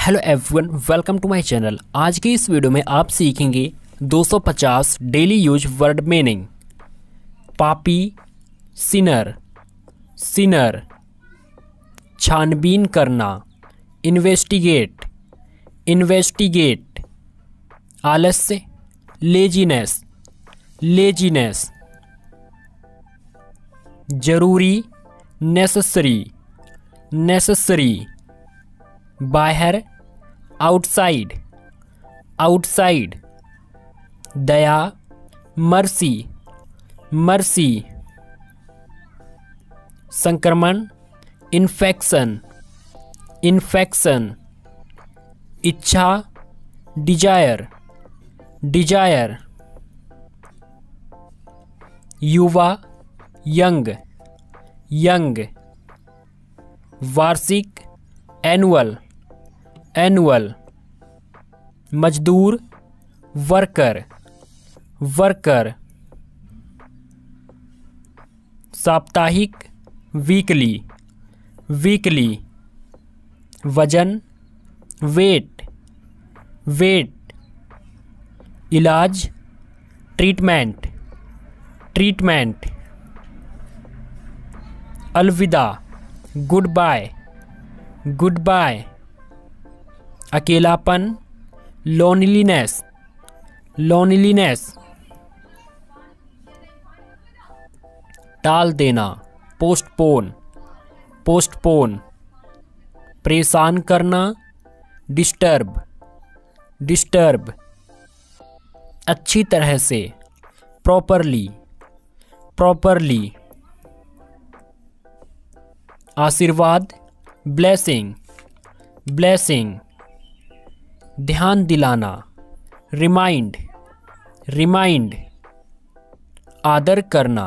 Hello everyone, welcome to my channel. आज की इस वीडियो में आप सीखेंगे 250 डेली यूज वर्ड मीनिंग। पापी, सिनर, सिनर, छानबीन करना, इन्वेस्टिगेट, इन्वेस्टिगेट, आलस्य, लेजीनेस, लेजीनेस, जरूरी, नेसेसरी, नेसेसरी, बाहर, आउटसाइड, आउटसाइड, दया, मर्सी, मर्सी, संक्रमण, इन्फेक्शन, इन्फेक्शन, इच्छा, डिजायर, डिजायर, युवा, यंग, यंग, वार्षिक, एनुअल, एनुअल, मजदूर, वर्कर, वर्कर, साप्ताहिक, वीकली, वीकली, वजन, वेट, वेट, इलाज, ट्रीटमेंट, ट्रीटमेंट, अलविदा, गुड बाय, गुड बाय, अकेलापन, लोनलीनेस, लोनलीनेस, टाल देना, पोस्टपोन, पोस्टपोन, परेशान करना, डिस्टर्ब, डिस्टर्ब, अच्छी तरह से, प्रॉपरली, प्रॉपरली, आशीर्वाद, ब्लेसिंग, ब्लेसिंग, ध्यान दिलाना, रिमाइंड, रिमाइंड, आदर करना,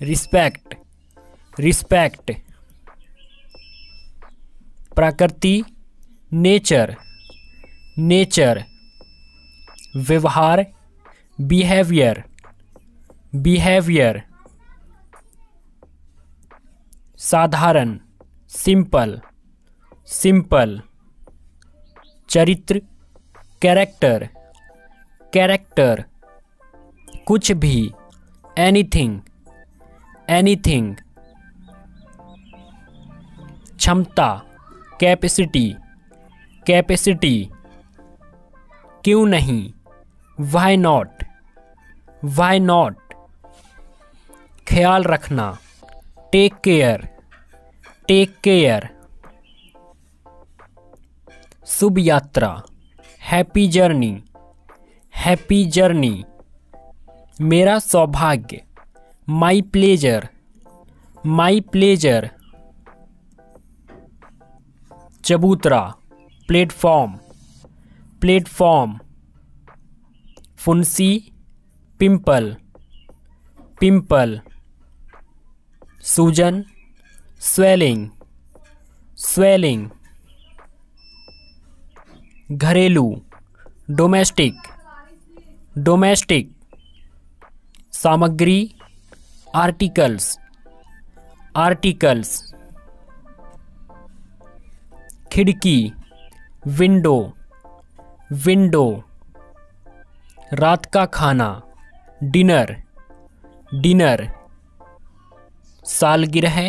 रिस्पेक्ट, रिस्पेक्ट, प्रकृति, नेचर, नेचर, व्यवहार, बिहेवियर, बिहेवियर, साधारण, सिंपल, सिंपल, चरित्र, कैरेक्टर, कैरेक्टर, कुछ भी, एनीथिंग, एनीथिंग, क्षमता, कैपेसिटी, कैपेसिटी, क्यों नहीं, व्हाई नॉट, व्हाई नॉट, ख्याल रखना, टेक केयर, टेक केयर, शुभ यात्रा, हैप्पी जर्नी, हैप्पी जर्नी, मेरा सौभाग्य, माई प्लेजर, माई प्लेजर, चबूतरा, प्लेटफॉर्म, प्लेटफॉर्म, फुंसी, पिंपल, पिंपल, सूजन, स्वेलिंग, स्वेलिंग, घरेलू, डोमेस्टिक, डोमेस्टिक, सामग्री, आर्टिकल्स, आर्टिकल्स, खिड़की, विंडो, विंडो, रात का खाना, डिनर, डिनर, सालगिरह,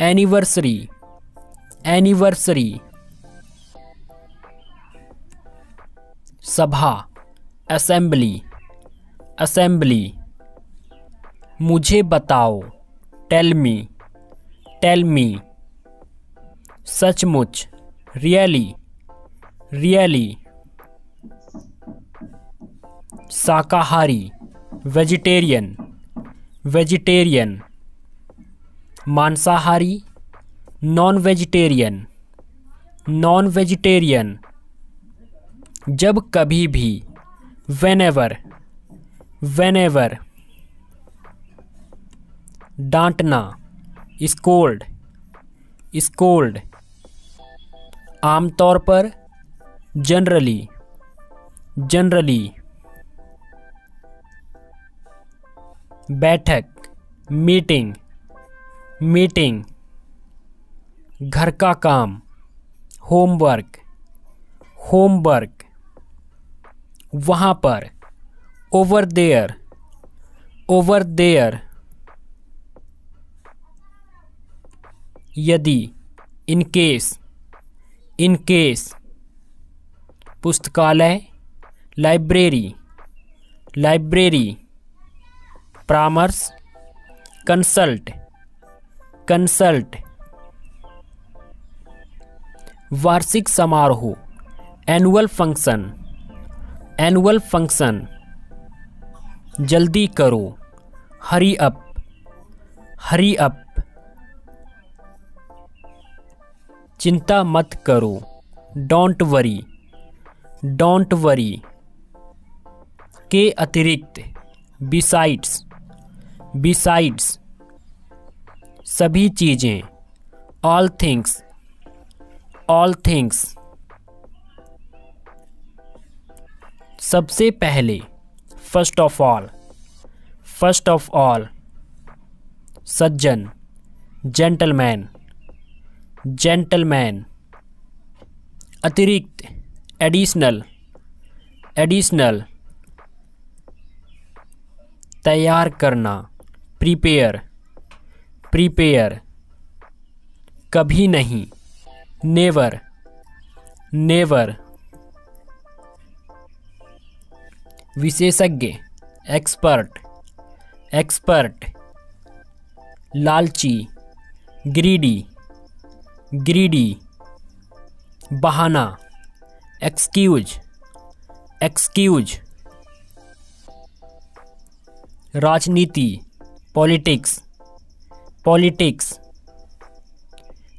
एनिवर्सरी, एनिवर्सरी, सभा, असेंबली, असेंबली, मुझे बताओ, टेल मी, टेल मी, सचमुच, रियली, रियली, शाकाहारी, वेजिटेरियन, वेजिटेरियन, मांसाहारी, नॉन वेजिटेरियन, नॉन वेजिटेरियन, जब कभी भी, व्हेनेवर, व्हेनेवर, डांटना, स्कोल्ड, स्कोल्ड, आमतौर पर, जनरली, जनरली, बैठक, मीटिंग, मीटिंग, घर का काम, होमवर्क, होमवर्क, वहाँ पर, ओवर देयर, ओवर देयर। यदि, इन केस, इन केस। पुस्तकालय, लाइब्रेरी, लाइब्रेरी। परामर्श, कंसल्ट, कंसल्ट। वार्षिक समारोह, एनुअल फंक्शन, एनुअल फंक्शन। जल्दी करो, हरी अप, हरी अप। चिंता मत करो, डोंट वरी, डोंट वरी। के अतिरिक्त, बिसाइड्स, बिसाइड्स। सभी चीज़ें, ऑल थिंग्स, ऑल थिंग्स। सबसे पहले, first of all, first of all. सज्जन, जेंटलमैन, जेंटलमैन। अतिरिक्त, एडिशनल, एडिशनल। तैयार करना, प्रिपेयर, प्रिपेयर। कभी नहीं, नेवर, नेवर। विशेषज्ञ, एक्सपर्ट, एक्सपर्ट। लालची, ग्रीडी, ग्रीडी। बहाना, एक्सक्यूज, एक्सक्यूज। राजनीति, पॉलिटिक्स, पॉलिटिक्स।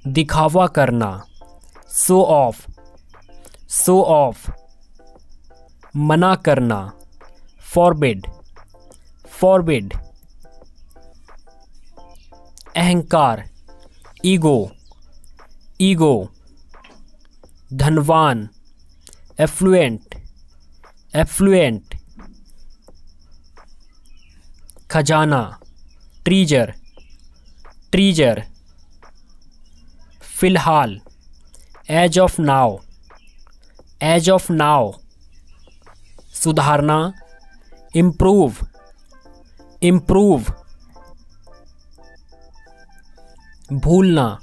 दिखावा करना, शो ऑफ, शो ऑफ। मना करना, फॉरबिड, फॉरबिड। अहंकार, ईगो, ईगो। धनवान, एफ्लुएंट, एफ्लुएंट। खजाना, ट्रीजर, ट्रीजर। फिलहाल, as of now, as of now. सुधारना, इम्प्रूव, इम्प्रूव। भूलना,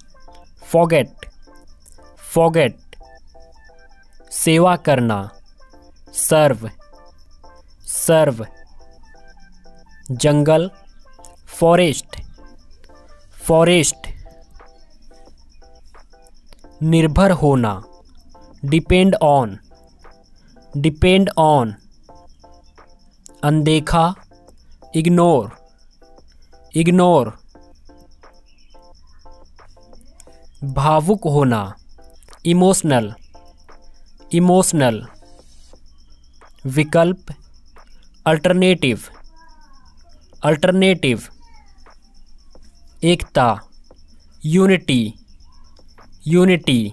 फॉरगेट, फॉरगेट। सेवा करना, सर्व, सर्व। जंगल, फॉरेस्ट, फॉरेस्ट। निर्भर होना, डिपेंड ऑन, डिपेंड ऑन। अनदेखा, इग्नोर, इग्नोर। भावुक होना, इमोशनल, इमोशनल। विकल्प, अल्टरनेटिव, अल्टरनेटिव। एकता, यूनिटी, यूनिटी।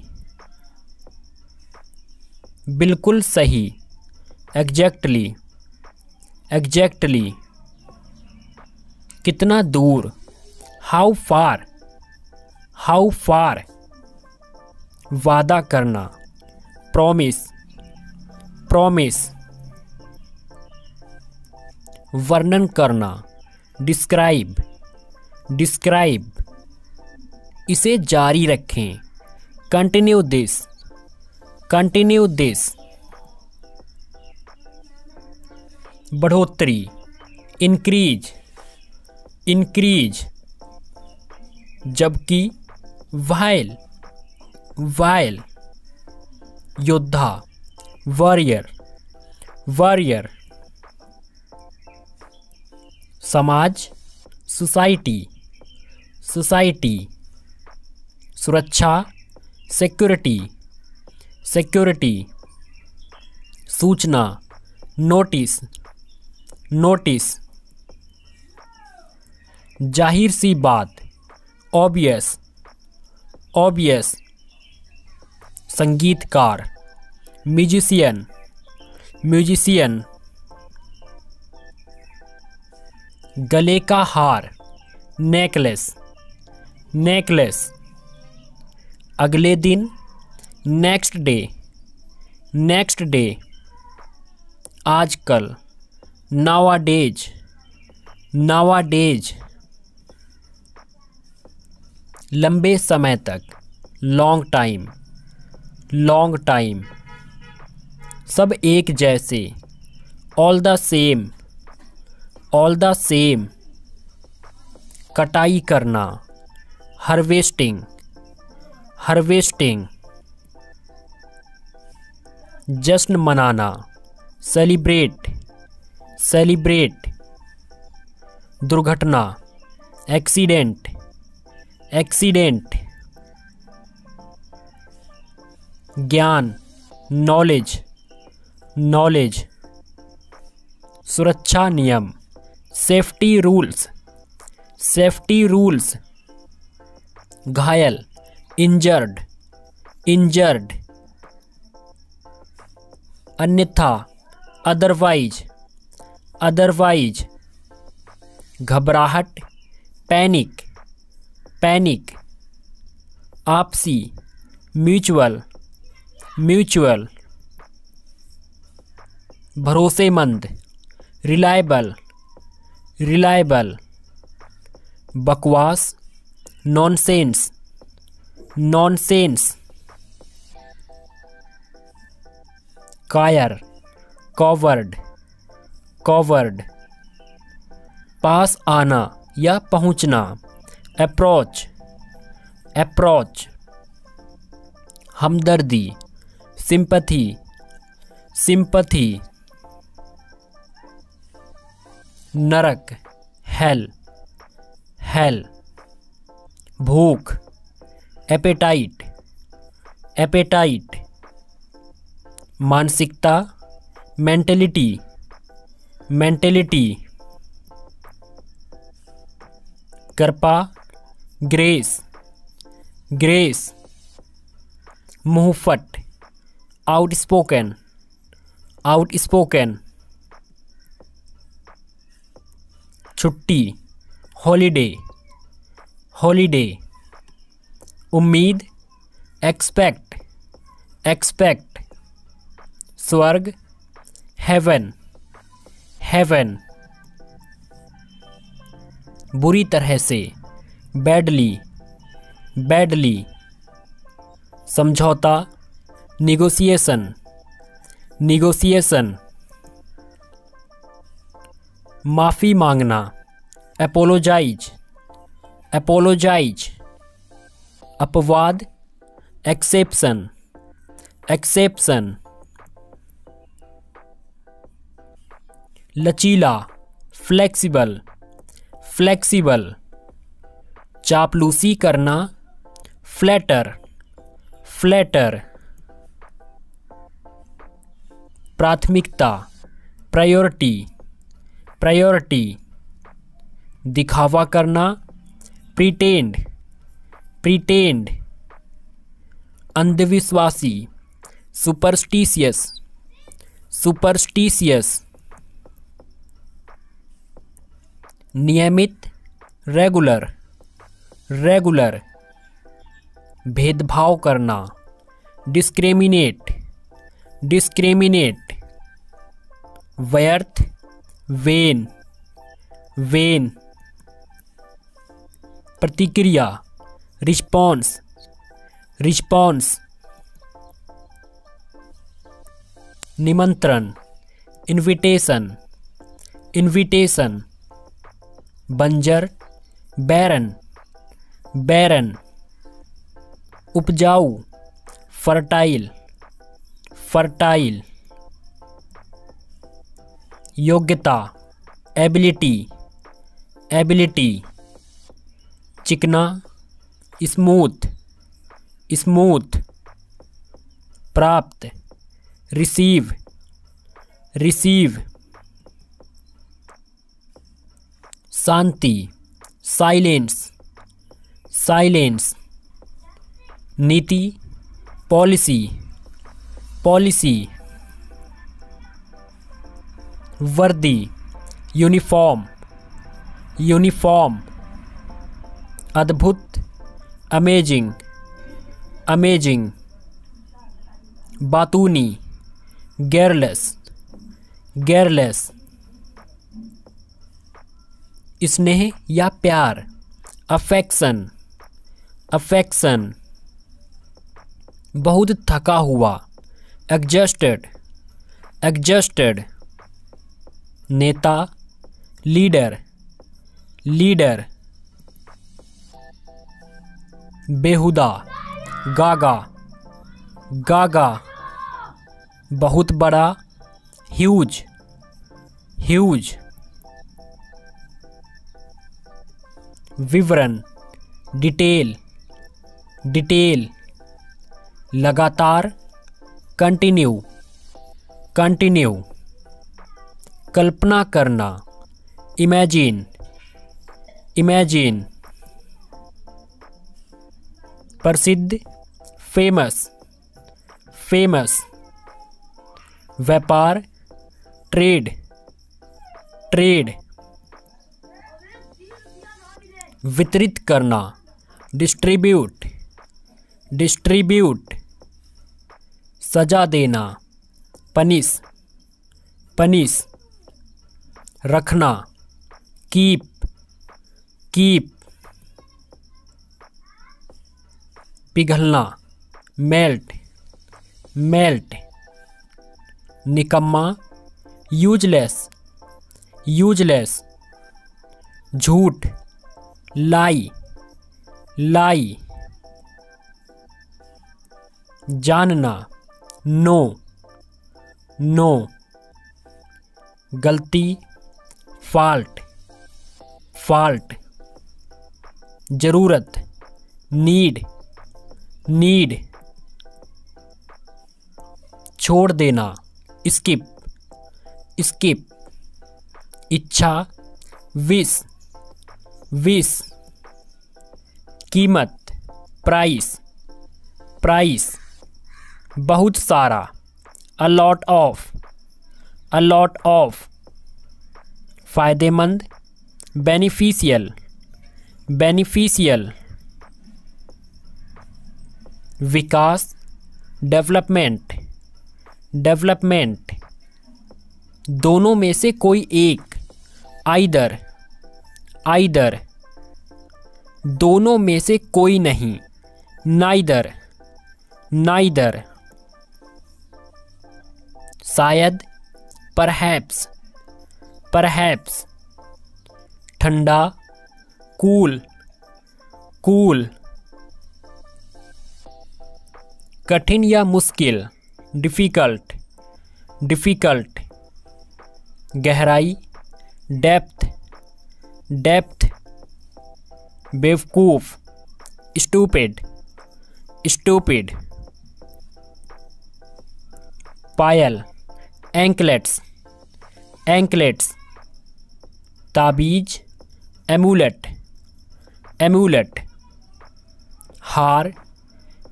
बिल्कुल सही, एग्जैक्टली, एग्जैक्टली। कितना दूर, हाउ फार, हाउ फार। वादा करना, प्रॉमिस, प्रॉमिस। वर्णन करना, डिस्क्राइब, डिस्क्राइब। इसे जारी रखें, कंटिन्यू दिस, कंटिन्यू दिस। बढ़ोतरी, इंक्रीज, इंक्रीज। जबकि, वाइल, वाइल। योद्धा, वॉरियर, वॉरियर। समाज, सोसाइटी, सोसाइटी। सुरक्षा, सिक्योरिटी, सिक्योरिटी। सूचना, नोटिस, नोटिस। जाहिर सी बात, ऑब्वियस, ऑब्वियस। संगीतकार, म्यूजिशियन, म्यूजिशियन। गले का हार, नेकलेस, नेकलेस। अगले दिन, नेक्स्ट डे, नेक्स्ट डे, आजकल, नावाडेज, नावाडेज, लंबे समय तक, लॉन्ग टाइम, लॉन्ग टाइम, सब एक जैसे, all the same, all the same, कटाई करना, हार्वेस्टिंग, हार्वेस्टिंग, जश्न मनाना, सेलिब्रेट, सेलिब्रेट, दुर्घटना, एक्सीडेंट, एक्सीडेंट, ज्ञान, नॉलेज, नॉलेज, सुरक्षा नियम, सेफ्टी रूल्स, सेफ्टी रूल्स, घायल, इंजर्ड, इंजर्ड, अन्यथा, अदरवाइज, अदरवाइज, घबराहट, पैनिक, पैनिक, आपसी, म्यूचुअल, म्यूचुअल, भरोसेमंद, रिलायबल, रिलायबल, बकवास, नॉनसेंस, नॉनसेंस, कायर, कॉवर्ड, कॉवर्ड, पास आना या पहुंचना, अप्रोच, अप्रोच, हमदर्दी, सिंपथी, सिंपथी, नरक, हेल, हेल, भूख, एपेटाइट, एपेटाइट, मानसिकता, मेंटलिटी, मेंटलिटी, कृपा, ग्रेस, ग्रेस, मुंहफट, आउटस्पोकन, आउटस्पोकन, छुट्टी, हॉलीडे, हॉलीडे, उम्मीद, एक्सपेक्ट, एक्सपेक्ट, स्वर्ग, हेवन, हेवन, बुरी तरह से, बैडली, बैडली, समझौता, निगोसिएशन, निगोसिएशन, माफ़ी मांगना, एपोलोजाइज, एपोलोजाइज, अपवाद, एक्सेप्शन, एक्सेप्शन, लचीला, फ्लेक्सिबल, फ्लेक्सिबल, चापलूसी करना, फ्लैटर, फ्लैटर, प्राथमिकता, प्रायोरिटी, प्रायोरिटी, दिखावा करना, प्रिटेंड, प्रिटेंड, अंधविश्वासी, सुपरस्टिशियस, सुपरस्टिशियस, नियमित, रेगुलर, रेगुलर, भेदभाव करना, डिस्क्रिमिनेट, डिस्क्रिमिनेट, व्यर्थ, वेन, वेन, प्रतिक्रिया, रिस्पॉन्स, रिस्पॉन्स, निमंत्रण, इनविटेशन, इनविटेशन, बंजर, बैरन, बैरन, उपजाऊ, फर्टाइल, फर्टाइल, योग्यता, एबिलिटी, एबिलिटी, चिकना, स्मूथ, स्मूथ, प्राप्त, रिसीव, रिसीव, शांति, साइलेंस, साइलेंस, नीति, पॉलिसी, पॉलिसी, वर्दी, यूनिफॉर्म, यूनिफॉर्म, अद्भुत, अमेजिंग, अमेजिंग, बातूनी, गेयरलेस, गेयरलेस। स्नेह या प्यार, अफेक्शन, अफेक्शन। बहुत थका हुआ, एग्जॉस्टेड, एग्जॉस्टेड। नेता, लीडर, लीडर। बेहुदा, गागा, गागा। बहुत बड़ा, ह्यूज, ह्यूज। विवरण, डिटेल, डिटेल। लगातार, कंटिन्यू, कंटिन्यू। कल्पना करना, इमेजिन, इमेजिन। प्रसिद्ध, फेमस, फेमस। व्यापार, ट्रेड, ट्रेड। वितरित करना, डिस्ट्रीब्यूट, डिस्ट्रीब्यूट। सजा देना, पनिश, पनिश। रखना, कीप, कीप। पिघलना, मेल्ट, मेल्ट। निकम्मा, यूजलेस, यूजलेस। झूठ, लाई, लाई। जानना, नो, नो। गलती, फॉल्ट, फॉल्ट। जरूरत, नीड, नीड। छोड़ देना, स्किप, स्किप। इच्छा, विश, विश। कीमत, प्राइस, प्राइस। बहुत सारा, a lot of, a lot of. फायदेमंद, बेनिफिशियल, बेनिफिशियल। विकास, डेवलपमेंट, डेवलपमेंट। दोनों में से कोई एक, आइदर, आइदर। दोनों में से कोई नहीं, नाइदर, नाइदर। शायद, परहैप्स, परहैप्स। ठंडा, कूल, कूल। कठिन या मुश्किल, डिफ़िकल्ट, डिफ़िकल्ट। गहराई, डेप्थ, डेप्थ। बेवकूफ़, स्टूपिड, स्टूपिड। पायल, एंकलेट्स, एंकलेट्स। ताबीज, एमुलेट, एमुलेट। हार,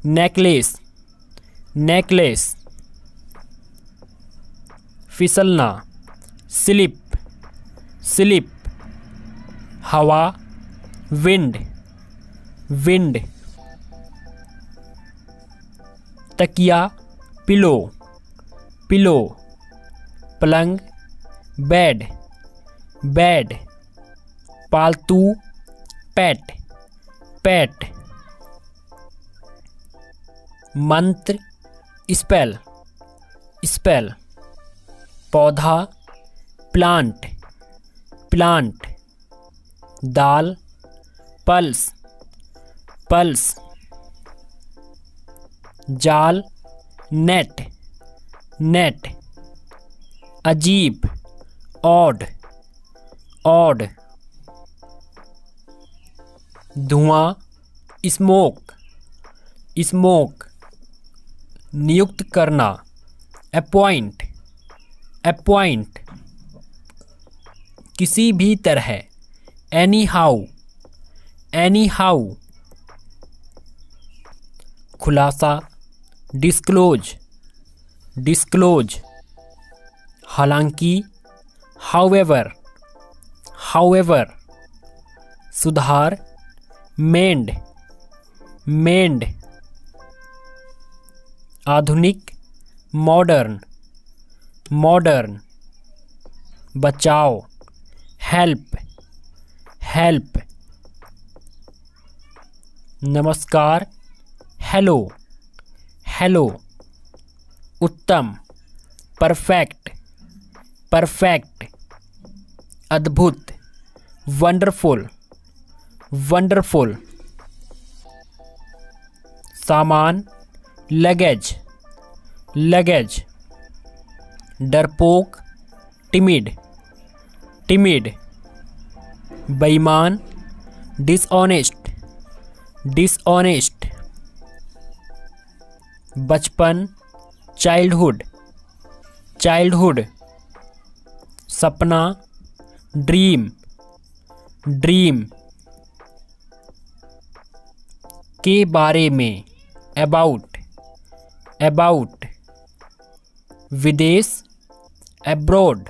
नेकलेस, नेकलेस। फिसलना, स्लिप, स्लिप। हवा, विंड, विंड। तकिया, पिलो, पिलो। पलंग, बेड, बेड। पालतू, पेट, पेट। मंत्र, स्पेल, स्पेल। पौधा, प्लांट, प्लांट। दाल, पल्स, पल्स। जाल, नेट, नेट। अजीब, ऑड, ऑड। धुआं, स्मोक, स्मोक। नियुक्त करना, अपॉइंट, अपॉइंट। किसी भी तरह, एनी हाउ, एनी हाउ। खुलासा, डिस्क्लोज, डिस्क्लोज। हालांकि, हाउएवर, हाउएवर। सुधार, मेंड, मेंड। आधुनिक, मॉडर्न, मॉडर्न, बचाओ, हेल्प, हेल्प, नमस्कार, हेलो, हेलो, उत्तम, परफेक्ट, परफेक्ट, अद्भुत, वंडरफुल, वंडरफुल, सामान, लगेज, लगेज, डरपोक, टिमिड, टिमिड, बेईमान, डिसऑनेस्ट, डिसऑनेस्ट, बचपन, चाइल्डहुड, चाइल्डहुड, सपना, ड्रीम, ड्रीम, के बारे में, अबाउट, अबाउट, विदेश, एब्रोड,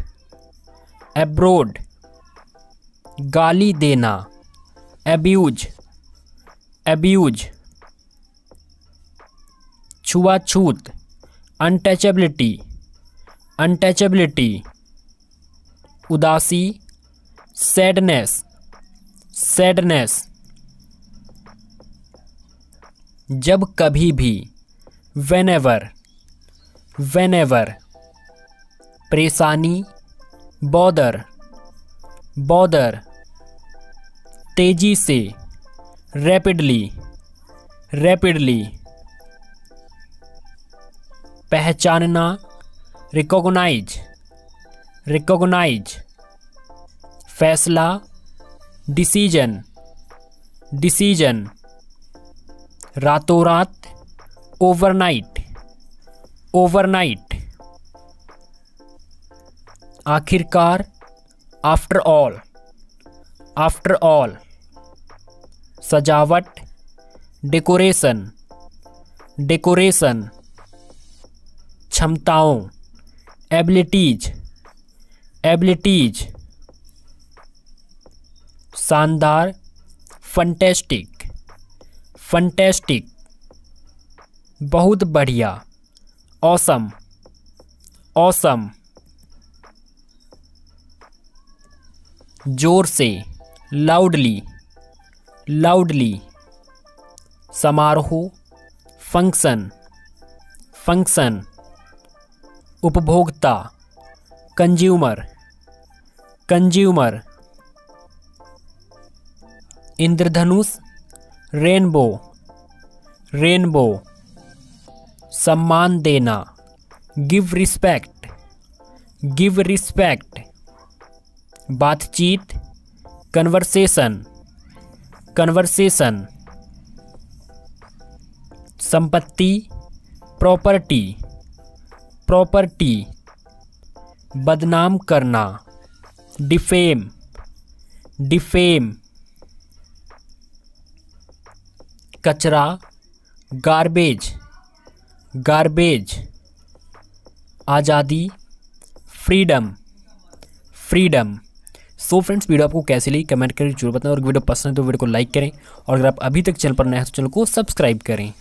एब्रोड, गाली देना, एब्यूज, एब्यूज, छुआछूत, अनटचेबिलिटी, अनटचेबिलिटी, उदासी, सैडनेस, सैडनेस, जब कभी भी, व्हेनेवर, व्हेनेवर, परेशानी, बॉदर, बॉदर, तेजी से, रैपिडली, रैपिडली, पहचानना, रिकॉग्नाइज, रिकॉग्नाइज, फैसला, डिसीजन, डिसीजन, रातों रात, ओवरनाइट, ओवरनाइट, आखिरकार, आफ्टर ऑल, आफ्टर ऑल, सजावट, डेकोरेशन, डेकोरेशन, क्षमताओं, एबिलिटीज, एबिलिटीज, शानदार, फंटेस्टिक, फंटेस्टिक, बहुत बढ़िया, ऑसम, ऑसम, जोर से, लाउडली, लाउडली, समारोह, फंक्शन, फंक्शन, उपभोक्ता, कंज्यूमर, कंज्यूमर, इंद्रधनुष, रेनबो, रेनबो, सम्मान देना, गिव रिस्पेक्ट, गिव रिस्पेक्ट, बातचीत, कन्वर्सेशन, कन्वर्सेशन, संपत्ति, प्रॉपर्टी, प्रॉपर्टी, बदनाम करना, डिफेम, डिफेम, कचरा, गार्बेज, गार्बेज, आज़ादी, freedom, freedom. So friends, video आपको कैसी लगी कमेंट करके जरूर बताएं और वीडियो पसंद है तो वीडियो को लाइक करें और अगर आप अभी तक चैनल पर नए हैं तो चैनल को सब्सक्राइब करें।